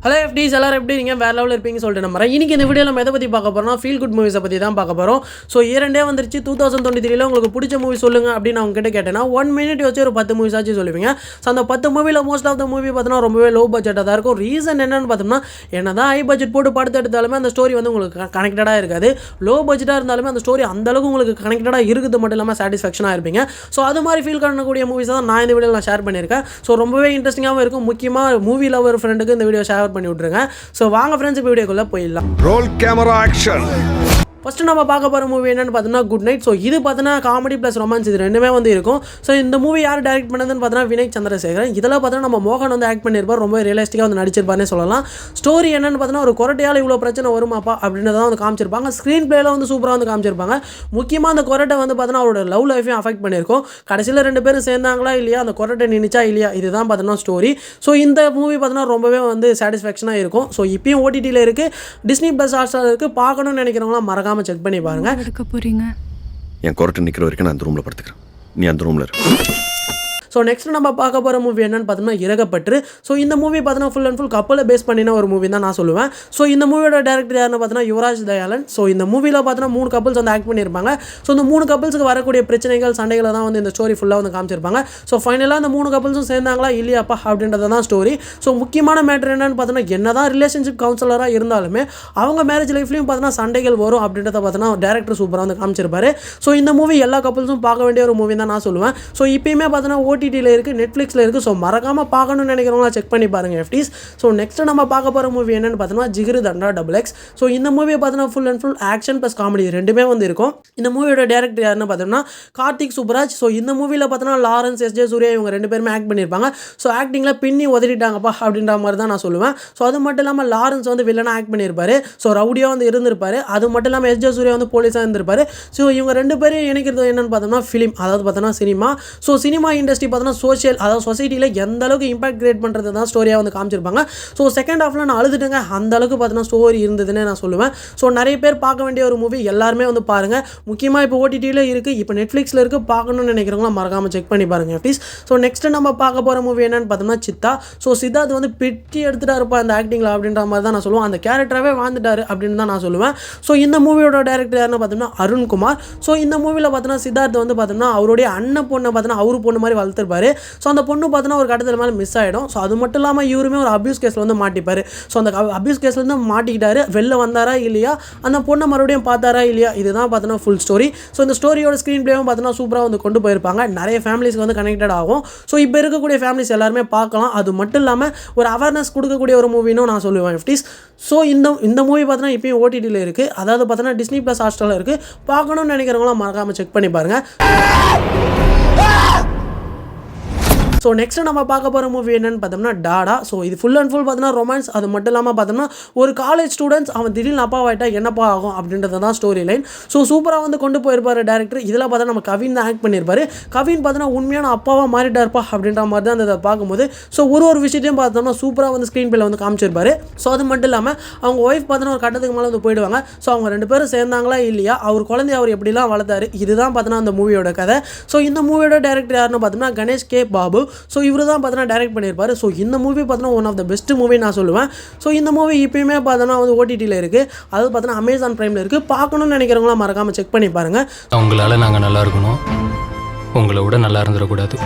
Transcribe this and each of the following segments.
Hello எஃப்டிஸ் எல்லாரும் எப்படி நீங்கள் வேறு லெவலில் இருப்பீங்கன்னு சொல்லிட்டு நம்புறேன். இன்றைக்கி இந்த வீடியோவில் நம்ம எதை பற்றி பார்க்க போகிறோம்னா ஃபீல் குட் மூவிஸை பற்றி தான் பார்க்க போகிறோம். ஸோ இரண்டே வந்துருச்சு 2023 உங்களுக்கு பிடிச்ச மூவி சொல்லுங்கள் அப்படின்னு அவங்க கிட்ட கேட்டேன்னா 1 மினிட் வச்சு ஒரு 10 மூவிஸ் ஆச்சு சொல்லுவீங்க. ஸோ அந்த 10 மூவியில் மோஸ்ட் ஆஃப் த மூவி பார்த்தோன்னா ரொம்பவே லோ பட்ஜெட்டாக தான் இருக்கும். ரீசன் என்னென்னு பார்த்தோம்னா என்ன தான் ஹை பட்ஜெட் போட்டு படத்தை எடுத்தாலுமே அந்த ஸ்டோரி வந்து உங்களுக்கு கனெக்டடாக இருக்காது. லோ பட்ஜெட்டாக இருந்தாலுமே அந்த ஸ்டோரி அந்தளவுக்கு உங்களுக்கு கனெக்டடாக இருக்குது மட்டும் இல்லாமல் சாட்டிஸ்ஃபேக்ஷனாக இருப்பீங்க. ஸோ அது மாதிரி ஃபீல் பண்ணக்கூடிய மூவிஸ் தான் நான் இந்த வீடியோவில் ஷேர் பண்ணியிருக்கேன். ஸோ ரொம்பவே இன்ட்ரெஸ்டிங்காகவும் இருக்கும். முக்கியமாக மூவி லவர் ஃப்ரெண்டுக்கு இந்த வீடியோ ஷேர் பண்ணி விட்ருங்க. ஸோ வாங்க ஃப்ரெண்ட்ஸ் இப்போ வீடியோக்குள்ளே போயிடலாம். Role camera action. ஃபஸ்ட்டு நம்ம பார்க்க போகிற மூவி என்னென்னு பார்த்தோம்னா குட் நைட். ஸோ இது பார்த்தோன்னா காமெடி ப்ளஸ் ரொமான்ஸ் இது ரெண்டுமே வந்து இருக்கும். ஸோ இந்த மூவி யார் டைரக்ட் பண்ணதுன்னு பார்த்தோன்னா வினய் சந்திரசேகரன். இதில் பார்த்தோன்னா நம்ம மோகன் வந்து ஆக்ட் பண்ணியிருப்பார். ரொம்ப ரியலிஸ்டிக்காக வந்து நடிச்சிருப்பாருன்னு சொல்லலாம். ஸ்டோரி என்னென்னு பார்த்தோன்னா ஒரு கொரட்டையால் இவ்வளோ பிரச்சனை வருமாப்பா அப்படின்றத வந்து காமிச்சிருப்பாங்க. ஸ்க்ரீன் பிளேயில் வந்து சூப்பராக வந்து காமிச்சிருப்பாங்க. முக்கியமாக அந்த கொரட்டை வந்து பார்த்தோன்னா அவரோட லவ் லைஃபையும் அஃபெக்ட் பண்ணியிருக்கும். கடைசியில் 2 பேரும் சேர்ந்தாங்களா இல்லையா, அந்த கொரட்டை நினைச்சா இல்லையா, இதுதான் பார்த்தோன்னா ஸ்டோரி. ஸோ இந்த மூவி பார்த்தோன்னா ரொம்பவே வந்து சாட்டிஸ்ஃபேக்ஷனாக இருக்கும். ஸோ இப்பயும் ஓடிடியில் இருக்குது, டிஸ்னி ப்ளஸ் ஹாட்ஸ்டார் இருக்குது. பார்க்கணும்னு நினைக்கிறவங்களாம் மறக்காமல் செக் பண்ணி பாருங்கள். எடுக்க போறீங்க. என் கொரட்டை நிற்கிற வரைக்கும் நான் அந்த ரூமில் படுத்துக்கிறேன், நீ அந்த ரூமில் இரு. ஸோ நெக்ஸ்ட் நம்ம பார்க்க போகிற மூவி என்னென்னு பார்த்தோம்னா இறகப்பற்று. ஸோ இந்த மூவி பார்த்தோன்னா ஃபுல் அண்ட் ஃபுல் கப்பலை பேஸ் பண்ணின ஒரு மூவி தான் நான் சொல்லுவேன். ஸோ இந்த மூவியோட டேரக்டர் யாருன்னு பார்த்தோன்னா யுவராஜ் தயாளன். ஸோ இந்த மூவியில் பார்த்தோன்னா 3 கப்பல்ஸ் வந்து ஆக்ட் பண்ணியிருப்பாங்க. ஸோ இந்த 3 கப்பல்ஸுக்கு வரக்கூடிய பிரச்சனைகள் சண்டைகளை தான் வந்து இந்த ஸ்டோரி ஃபுல்லாக வந்து காமிச்சிருப்பாங்க. ஸோ ஃபைனலாக அந்த 3 கப்பல்ஸும் சேர்ந்தாங்களா இல்லையாப்பா அப்படின்றத தான் ஸ்டோரி. ஸோ முக்கியமான மேட்டர் என்னென்னு பார்த்தோன்னா என்ன தான் ரிலேஷன்ஷிப் கவுன்சிலராக இருந்தாலுமே அவங்க மேரேஜ் லைஃப்லையும் பார்த்தோன்னா சண்டைகள் வரும் அப்படின்றத பார்த்தோன்னா டேரக்டர் சூப்பராக வந்து காமிச்சிருப்பாரு. ஸோ இந்த மூவி எல்லா கப்பல்ஸும் பார்க்க வேண்டிய ஒரு மூவி தான் நான் சொல்லுவேன். ஸோ இப்போயுமே பார்த்தோன்னா ஓடிடியில் இருக்குது, நெட்ஃப்ளிக்ஸில் இருக்குது. ஸோ மறக்காமல் பார்க்கணும்னு நினைக்கிறவங்களா செக் பண்ணி பாருங்கள் எஃப்டிஸ். ஸோ நெக்ஸ்ட்டு நம்ம பார்க்க போகிற மூவி என்னென்னு பார்த்தோம்னா ஜிகிரு தண்டா XX. ஸோ இந்த மூவியை பார்த்தோன்னா full and full action plus comedy ரெண்டுமே வந்து இருக்கும். இந்த மூவியோட டேரக்டர் யாருன்னு பார்த்தோம்னா கார்த்திக் சுப்ராஜ். ஸோ இந்த மூவியில் பார்த்தோன்னா லாரன்ஸ், எஸ்ஜே சூர்யா இவங்க 2 பேருமே ஆக்ட் பண்ணியிருப்பாங்க. ஸோ ஆக்டிங்கில் பின்னி உதறிட்டாங்கப்பா அப்படின்ற மாதிரி தான் நான் சொல்லுவேன். ஸோ அது மட்டும் இல்லாமல் லாரன்ஸ் வந்து வில்லனாக ஆக்ட் பண்ணியிருப்பாரு. ஸோ ரவுடியாக வந்து இருந்திருப்பாரு. அது மட்டும் இல்லாமல் எஸ்ஜே சூர்யா வந்து போலீஸாக இருந்திருப்பாரு. ஸோ இவங்க 2 பேரும் இணைக்கிறது என்னென்னு பார்த்தோம்னா ஃபிலிம், அதாவது பார்த்தோன்னா சினிமா. ஸோ சினிமா இண்டஸ்ட்ரி பார்த்தோன்னா சோஷியல், அதாவது சொசைட்டியில் எந்த அளவுக்கு இம்பாக்ட் கிரியேட் பண்ணுறது தான் ஸ்டோரியாக வந்து காமிச்சிருப்பாங்க. ஸோ செகண்ட் ஹாஃபில் நான் அழுதுட்டேங்க, அந்த அளவுக்கு பார்த்தோன்னா ஸ்டோரி இருந்ததுன்னு நான் சொல்லுவேன். ஸோ நிறைய பேர் பார்க்க வேண்டிய ஒரு மூவி, எல்லாருமே வந்து பாருங்கள். முக்கியமாக இப்போ ஓடிடியில் இருக்குது, இப்போ நெட்ஃப்ளிக்ஸில் இருக்குது. பார்க்கணும்னு நினைக்கிறவங்களாம் மறக்காமல் செக் பண்ணி பாருங்கள் ப்ளீஸ். ஸோ நெக்ஸ்ட்டு நம்ம பார்க்க போகிற மூவி என்னென்னு பார்த்தோம்னா சித்தா. ஸோ சித்தார்த் வந்து பிட்டி எடுத்துகிட்டா இருப்பா அந்த ஆக்டிங்கில் அப்படின்ற மாதிரி தான் நான் சொல்லுவேன். அந்த கேரக்டராகவே வாழ்ந்துட்டாரு அப்படின்னு தான் நான் சொல்லுவேன். ஸோ இந்த மூவியோட டேரக்டர் யாருன்னு பார்த்தோம்னா அருண்குமார். ஸோ இந்த மூவியில் பார்த்தோன்னா சித்தார்த் வந்து பார்த்தோம்னா அவருடைய அண்ணன் பொண்ணை பார்த்தோன்னா அவரு பொண்ணு மாதிரி வளர்த்துருப்பாரு. ஸோ அந்த பொண்ணு பார்த்தோன்னா ஒரு கட்டத்தில் மேலே மிஸ் ஆகிடும். ஸோ அது மட்டும் இல்லாமல் இவருமே ஒரு அபியூஸ் கேஸில் வந்து மாட்டிப்பார். ஸோ அந்த அபியூஸ் கேஸ்லேருந்து மாட்டிக்கிட்டாரு. வெளில வந்தாரா இல்லையா, அந்த பொண்ணை மறுபடியும் பார்த்தாரா இல்லையா, இதுதான் பார்த்தோன்னா ஃபுல் ஸ்டோரி. ஸோ இந்த ஸ்டோரியோட ஸ்க்ரீன் பிளேவும் பார்த்தோன்னா சூப்பராக வந்து கொண்டு போயிருப்பாங்க. நிறைய ஃபேமிலிஸ்க்கு வந்து கனெக்டட் ஆகும். ஸோ இப்போ இருக்கக்கூடிய ஃபேமிலிஸ் எல்லாருமே பார்க்கலாம். அது மட்டும் இல்லாமல் ஒரு அவேர்னஸ் கொடுக்கக்கூடிய ஒரு மூவினும் நான் சொல்லுவேன் எஃப்டிஸ். ஸோ இந்த மூவி பார்த்தோன்னா இப்போயும் ஓடிடியில் இருக்குது, அதாவது பார்த்தோன்னா டிஸ்னி ப்ளஸ் ஹாட்ஸ்டாரில் இருக்குது. பார்க்கணும்னு நினைக்கிறவங்களாம் மறக்காமல் செக் பண்ணி பாருங்கள். ஸோ நெக்ஸ்ட்டு நம்ம பார்க்க போகிற மூவி என்னென்னு பார்த்தோம்னா டாடா. ஸோ இது ஃபுல் அண்ட் ஃபுல் பார்த்தோன்னா ரொமான்ஸ். அது மட்டும் இல்லாமல் பார்த்தோம்னா ஒரு காலேஜ் ஸ்டூடெண்ட்ஸ் அவன் திடீர்னு அப்பாவாயிட்டா என்னப்பா ஆகும் அப்படின்றது தான் ஸ்டோரி லைன். ஸோ சூப்பராக வந்து கொண்டு போயிருப்பார் டேரக்டர். இதில் பார்த்தா நம்ம கவின் தான் ஆக்ட் பண்ணியிருப்பார். கவின் பார்த்தோன்னா உண்மையான அப்பாவாக மாறிட்டார்ப்பா அப்படின்ற மாதிரி தான் அந்த பார்க்கும்போது ஸோ ஒரு விஷயத்தையும் பார்த்தோம்னா சூப்பராக வந்து ஸ்க்ரீன் பிளேல வந்து காமிச்சிருப்பாரு. ஸோ அது மட்டும் இல்லாமல் அவங்க ஒய்ஃப் பார்த்தோன்னா ஒரு கட்டத்துக்கு மேலே வந்து போயிடுவாங்க. ஸோ அவங்க 2 பேரும் சேர்ந்தாங்களா இல்லையா, அவர் குழந்தைய அவர் எப்படிலாம் வளர்த்தாரு, இதுதான் பார்த்தோன்னா அந்த மூவியோட கதை. ஸோ இந்த மூவியோட டேரக்டர் யாருன்னு பார்த்தோம்னா கணேஷ் கே பாபு. ஸோ இவர் தான் பார்த்தோன்னா டைரக்ட் பண்ணியிருப்பார். ஸோ இந்த மூவி பார்த்தோன்னா one of the best movie நான் சொல்லுவேன். ஸோ இந்த மூவி இப்போயுமே பார்த்தோன்னா வந்து ஓடிடியில் இருக்குது, அது பார்த்தோன்னா அமேசான் பிரைமில் இருக்குது. பார்க்கணும்னு நினைக்கிறவங்களாம் மறக்காமல் செக் பண்ணி பாருங்கள். உங்களால் நாங்கள் நல்லா இருக்கணும், உங்களை விட நல்லா இருந்துடக்கூடாது.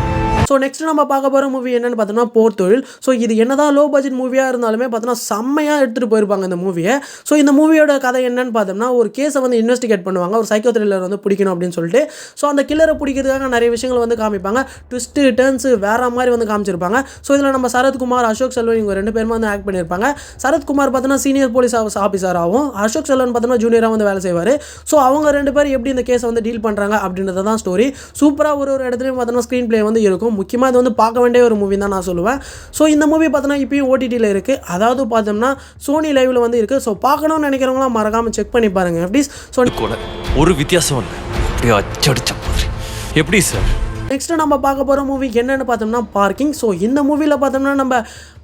ஸோ நெக்ஸ்ட் நம்ம பார்க்க போகிற மூவி என்னென்னு பார்த்தோம்னா போர் தொழில். ஸோ இது என்னதான் லோ பட்ஜெட் மூவியாக இருந்தாலுமே பார்த்தோன்னா செம்மையாக எடுத்துகிட்டு போயிருப்பாங்க இந்த மூவியை. ஸோ இந்த மூவியோட கதை என்னன்னு பார்த்தோம்னா ஒரு கேஸை வந்து இன்வெஸ்டிகேட் பண்ணுவாங்க. ஒரு சைக்கோ த்ரில்லர் வந்து பிடிக்கணும் அப்படின்னு சொல்லிட்டு. ஸோ அந்த கில்லரை பிடிக்கிறதுக்காக நிறைய விஷயங்கள் வந்து காமிப்பாங்க. ட்விஸ்ட்டு டர்ன்ஸு வேறு மாதிரி வந்து காமிச்சிருப்பாங்க. ஸோ இதில் நம்ம சரத்குமார், அசோக் செல்வன் இவங்க 2 பேருமே வந்து ஆக்ட் பண்ணியிருப்பாங்க. சரத்குமார் பார்த்தோன்னா சீனியர் போலீஸ் ஆஃபீஸராகவும், அசோக் செல்வன் பார்த்தோன்னா ஜூனியராக வந்து வேலை செய்வார். ஸோ அவங்க 2 பேர் எப்படி இந்த கேஸை வந்து டீல் பண்ணுறாங்க அப்படின்றது தான் ஸ்டோரி. சூப்பராக ஒரு இடத்துலையும் பார்த்தோன்னா ஸ்க்ரீன் பிளே வந்து இருக்கும். முக்கியமாக இது வந்து பார்க்க வேண்டிய ஒரு மூவி தான் நான் சொல்லுவேன். ஸோ இந்த மூவி பார்த்தோன்னா இப்போயும் ஓடிடியில் இருக்குது, அதாவது பார்த்தோம்னா சோனி லைவில் வந்து இருக்குது. ஸோ பார்க்கணும்னு நினைக்கிறவங்களாம் மறக்காமல் செக் பண்ணி பாருங்கள் எப்படி. ஸோ ஒரு வித்தியாசம் இல்லை, அப்படியே அச்சடிச்ச மாதிரி. எப்படி சார்? நெக்ஸ்ட்டு நம்ம பார்க்க போகிற மூவி என்னென்னு பார்த்தோம்னா பார்க்கிங். ஸோ இந்த மூவியில் பார்த்தோம்னா நம்ம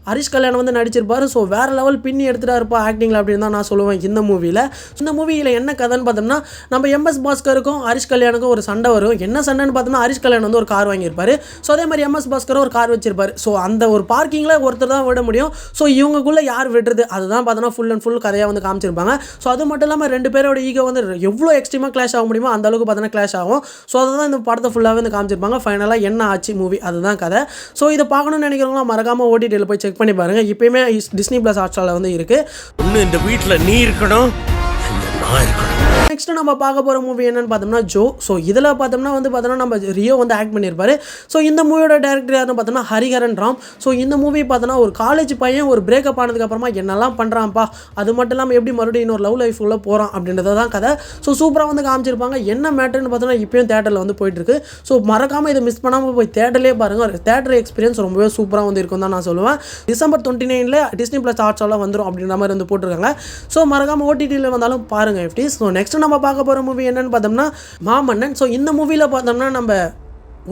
ஹரிஷ் கல்யாணம் வந்து நடிச்சிருப்பாரு. ஸோ வேறு லெவல் பின்னி எடுத்துகிட்டா இருப்பா ஆக்டிங்கில் அப்படின்னு தான் நான் சொல்லுவேன் இந்த மூவியில். இந்த மூவியில் என்ன கதைன்னு பார்த்தோம்னா நம்ம எம்எஸ் பாஸ்கருக்கும் ஹரிஷ் கல்யாணுக்கும் ஒரு சண்டை வரும். என்ன சண்டைன்னு பார்த்தோம்னா ஹரிஷ் கல்யாணம் வந்து ஒரு கார் வாங்கியிருப்பார். ஸோ அதே மாதிரி எம்எஸ் பாஸ்கரும் ஒரு கார் வச்சிருப்பார். ஸோ அந்த ஒரு பார்க்கிங்கில் ஒருத்தர் தான் விட முடியும். ஸோ இவங்களுக்குள்ளே யார் விடுறது அதுதான் பார்த்தோன்னா ஃபுல் அண்ட் ஃபுல் கதையாக வந்து காமிச்சிருப்பாங்க. ஸோ அது மட்டும் இல்லாமல் ரெண்டு பேரோட ஈகோ வந்து எவ்வளோ எக்ஸ்ட்ரீமாக கிளாஷ் ஆக முடியுமோ அந்த அளவுக்கு பார்த்தோன்னா கிளாஷ் ஆகும். ஸோ அதை தான் இந்த படத்தை ஃபுல்லாகவே வந்து காமிச்சிருப்பாங்க. ஃபைனலாக என்ன ஆச்சு மூவி அதுதான் கதை. ஸோ இதை பார்க்கணும்னு நினைக்கிறவங்களாம் மறக்காமல் ஓடிடியில் போய் செக் பண்ணி பாருங்கள். இப்போயுமே டிஸ்னி ப்ளஸ் ஹாட்ஸ்டாரில் வந்து இருக்குது. இன்னும் இந்த வீட்டில் நீ இருக்கணும், நான் இருக்கணும். நெக்ஸ்ட் நம்ம பார்க்க போகிற மூவி என்னன்னு பார்த்தோம்னா ஜோ. ஸோ இதில் பார்த்தோம்னா வந்து பார்த்தோம்னா நம்ம ரியோ வந்து ஆக்ட் பண்ணியிருப்பாரு. ஸோ இந்த மூவியோட டேரக்டர் யாருன்னு பார்த்தோம்னா ஹரிஹரன் ராம். ஸோ இந்த மூவி பார்த்தோன்னா ஒரு காலேஜ் பையன் ஒரு பிரேக்கப் ஆனதுக்கப்புறமா என்னெல்லாம் பண்ணுறான்ப்பா, அது மட்டும் இல்லாமல் எப்படி மறுபடியும் இன்னொரு லவ் லைஃப் உள்ள போகிறான் அப்படின்றத தான் கதை. ஸோ சூப்பராக வந்து காமிச்சிருப்பாங்க. என்ன மேட்டர்னு பார்த்தோன்னா இப்போயும் தேட்டரில் வந்து போயிட்டுருக்கு. ஸோ மறக்காமல் இதை மிஸ் பண்ணாமல் போய் தேட்டர்லேயே பாருங்கள். தேட்டர் எக்ஸ்பீரியன்ஸ் ரொம்பவே சூப்பராக வந்து இருக்கும் தான் நான் சொல்லுவேன். டிசம்பர் 29 டிஸ்னி ப்ளஸ் ஹாட்ஸ்டாரில் வந்துடும் அப்படின்ற மாதிரி வந்து போட்டிருக்காங்க. ஸோ மறக்காமல் ஓடிடியில் வந்தாலும் பாருங்கள் எப்படி. ஸோ நெக்ஸ்ட் நம்ம பார்க்க போகிற மூவி என்னன்னு பார்த்தோம்னா மாமன்னன். ஸோ இந்த மூவியில் பார்த்தோம்னா நம்ம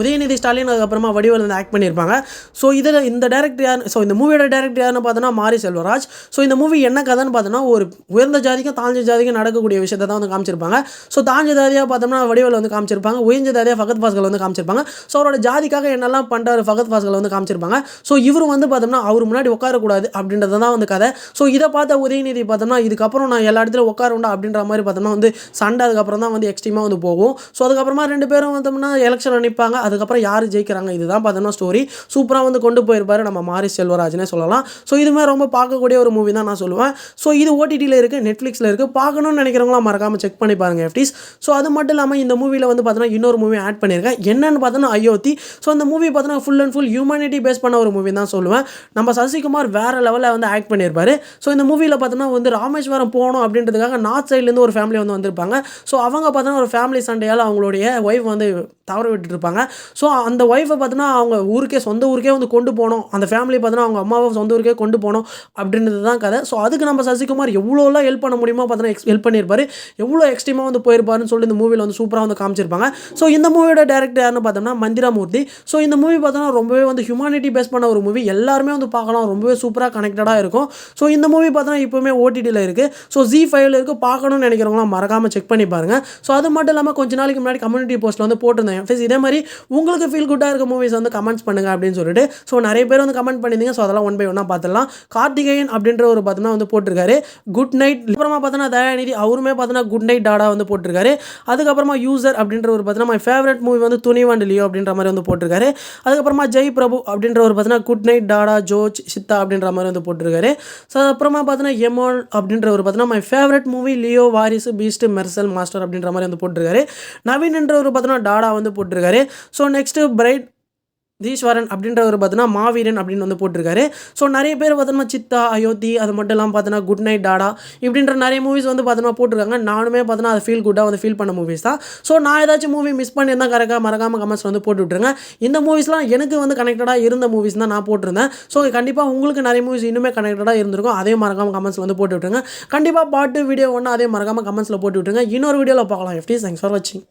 உதயநிதி ஸ்டாலின் அதுக்கப்புறமா வடிவேல் வந்து ஆக்ட் பண்ணியிருப்பாங்க. ஸோ இதில் இந்த டேரக்டர் யார், ஸோ இந்த மூவியோட டேரக்டர் யாருன்னு பார்த்தோன்னா மாரி செல்வராஜ். ஸோ இந்த மூவி என்ன கதைன்னு பார்த்தோன்னா ஒரு உயர்ந்த ஜாதிக்கும் தாழ்ந்த ஜாதிக்கும் நடக்கக்கூடிய விஷயத்தை தான் வந்து காமிச்சிருப்பாங்க. ஸோ தாழ்ந்த ஜாதியாக பார்த்தோம்னா வடிவேல் வந்து காமிச்சிருப்பாங்க. உயர்ந்த ஜாதியாக ஃபகத் ஃபாசில் வந்து காமிச்சிருப்பாங்க. ஸோ அவரோட ஜாதிக்காக என்னெல்லாம் பண்ணுறாரு ஃபகத் ஃபாசில் வந்து காமிச்சிருப்பாங்க. ஸோ இவரும் வந்து பார்த்தோம்னா அவர் முன்னாடி உட்காரக்கூடாது அப்படின்றது தான் வந்து கதை. ஸோ இதை பார்த்த உதயநிதி பார்த்தோம்னா இதுக்கப்புறம் நான் எல்லா இடத்துலையும் உட்காருண்டா அப்படின்ற மாதிரி பார்த்தோம்னா வந்து சண்டை அதுக்கப்புறம் தான் வந்து எக்ஸ்ட்ரீமாக வந்து போகும். ஸோ அதுக்கப்புறமா ரெண்டு பேரும் வந்தோம்னா எலெக்ஷன் நிற்பாங்க. அதுக்கப்புறம் யார் ஜெயிக்கிறாங்க இதுதான் பார்த்தோம்னா ஸ்டோரி. சூப்பராக வந்து கொண்டு போயிருப்பாரு நம்ம மாரி செல்வராஜ்னே சொல்லலாம். ஸோ இதுமாதிரி ரொம்ப பார்க்கக்கூடிய ஒரு மூவி தான் நான் சொல்லுவேன். ஸோ இது ஓடிடியில் இருக்குது, நெட்ஃப்ளிக்ஸில் இருக்குது. பார்க்கணும்னு நினைக்கிறவங்களாம் மறக்காமல் செக் பண்ணி பாருங்கள் எஃப்டிஸ். ஸோ அது மட்டும் இல்லாமல் இந்த மூவியில் வந்து பார்த்தோன்னா இன்னொரு மூவி ஆட் பண்ணியிருக்கேன். என்னென்னு பார்த்தோன்னா அயோத்தி. ஸோ அந்த மூவி பார்த்தோன்னா full and full humanity base பண்ண ஒரு மூவி தான் சொல்லுவேன். நம்ம சசிகுமார் வேறு லெவலில் வந்து ஆக்ட் பண்ணியிருப்பாரு. ஸோ இந்த மூவியில் பார்த்தோன்னா வந்து ராமேஸ்வரம் போகணும் அப்படின்றதுக்காக நார்த் சைட்லேருந்து ஒரு ஃபேமிலி வந்து வந்திருப்பாங்க. ஸோ அவங்க பார்த்தோன்னா ஒரு ஃபேமிலி சண்டையால் அவங்களுடைய ஒய்ஃப் வந்து தவற விட்டுட்டு இருப்பாங்க. ஸோ அந்த ஒய்ஃபை பார்த்தோன்னா அவங்க ஊருக்கே சொந்த ஊருக்கே வந்து கொண்டு போகணும், அந்த ஃபேமிலி பார்த்தோன்னா அவங்க அம்மாவை சொந்த ஊருக்கே கொண்டு போகணும் அப்படின்றது தான் கதை. ஸோ அதுக்கு நம்ம சசிகுமார் எவ்வளோலாம் ஹெல்ப் பண்ண முடியுமோ பார்த்தோன்னா ஹெல்ப் பண்ணியிருப்பாரு. எவ்வளோ எக்ஸ்ட்ரீமாக வந்து போயிருப்பாருன்னு சொல்லி இந்த மூவியில் வந்து சூப்பராக வந்து காமிச்சிருப்பாங்க. ஸோ இந்த மூவியோட டேரக்டர் யாருன்னு பார்த்தோம்னா மந்திராமூர்த்தி. ஸோ இந்த மூவி பார்த்தோன்னா ரொம்பவே வந்து ஹியூமனிட்டி பேஸ் பண்ண ஒரு மூவி. எல்லாருமே வந்து பார்க்கலாம், ரொம்பவே சூப்பராக கனெக்டடாக இருக்கும். ஸோ இந்த மூவி பார்த்தோன்னா இப்போவுமே ஓடிடியில் இருக்குது. ஸோ Z5 இருக்குது. பார்க்கணும்னு நினைக்கிறவங்களாம் மறக்காமல் செக் பண்ணி பாருங்கள். ஸோ அது மட்டும் இல்லாமல் கொஞ்ச நாளைக்கு முன்னாடி கம்யூனிட்டி போஸ்ட்டில் வந்து போட்டிருந்தேன். இதே மாதிரி உங்களுக்கு ஃபீல் குட்டாக இருக்க மூவிஸ் வந்து கமெண்ட்ஸ் பண்ணுங்கள் அப்படின்னு சொல்லிட்டு. ஸோ நிறைய பேர் வந்து கமெண்ட் பண்ணியிருந்தீங்க. ஸோ அதெல்லாம் ஒன் பை ஒன்னாக பார்த்துடலாம். கார்த்திகேயன் அப்படின்ற ஒரு பார்த்தோன்னா வந்து போட்டிருக்காரு குட் நைட். அப்புறமா பார்த்தோன்னா தயாநிதி அவருமே பார்த்தோன்னா குட் நைட் டாடா வந்து போட்டிருக்காரு. அதுக்கப்புறமா யூசர் அப்படின்ற ஒரு பார்த்தோன்னா மை ஃபேவரட் மூவி வந்து துணிவண்டு லியோ அப்படின்ற மாதிரி வந்து போட்டிருக்காரு. அதுக்கப்புறமா ஜெய் பிரபு அப்படின்ற ஒரு பார்த்தோன்னா குட் நைட் டாடா ஜோஜ் சித்தா அப்படின்ற மாதிரி வந்து போட்டிருக்காரு. ஸோ அப்புறமா பார்த்தோன்னா எமால் அப்படின்ற ஒரு பார்த்தோன்னா மை ஃபேவரட் மூவி லியோ வாரிசு பீஸ்ட் மெர்சல் மாஸ்டர் அப்படின்ற மாதிரி வந்து போட்டிருக்காரு. நவீன் என்ற ஒரு பார்த்தோன்னா டாடா வந்து போட்டிருக்காரு. ஸோ நெக்ஸ்ட்டு பிரைட் தீஸ்வரன் அப்படின்ற ஒரு பார்த்தோன்னா மாவீரன் அப்படின்னு வந்து போட்டிருக்காரு. ஸோ நிறைய பேர் பார்த்தோன்னா சித்தா அயோத்தி அது மட்டும் இல்லாமல் பார்த்தோன்னா குட் நைட் டாடா இப்படின்ற நிறைய மூவிஸ் வந்து பார்த்தோன்னா போட்டிருக்காங்க. நானுமே பார்த்தோன்னா அதை ஃபீல் குட்டாக வந்து ஃபீல் பண்ண மூவிஸ் தான். ஸோ நான் ஏதாச்சும் மூவி மிஸ் பண்ணியிருந்தால் கரெக்டாக மறக்காமல் கமெண்ட்ஸ் வந்து போட்டு விட்டுருங்க. இந்த மூவிஸ்லாம் எனக்கு வந்து கனெக்டடாக இருந்த மூவிஸ் தான் நான் போட்டிருந்தேன். ஸோ கண்டிப்பாக உங்களுக்கு நிறைய மூவிஸ் இன்னுமே கனெக்டடாக இருந்திருக்கும். அதே மறக்காமல் கமெண்ட்ஸில் வந்து போட்டு விட்டுருங்க. கண்டிப்பாக பாட்டு வீடியோ ஒன்று அதே மறக்காமல் கமெண்ட்ஸில் போட்டு விட்டுருங்க. இன்னொரு வீடியோவில் பார்க்கலாம். எஃப்டி தேங்க்ஸ் ஃபார் வாட்சிங்.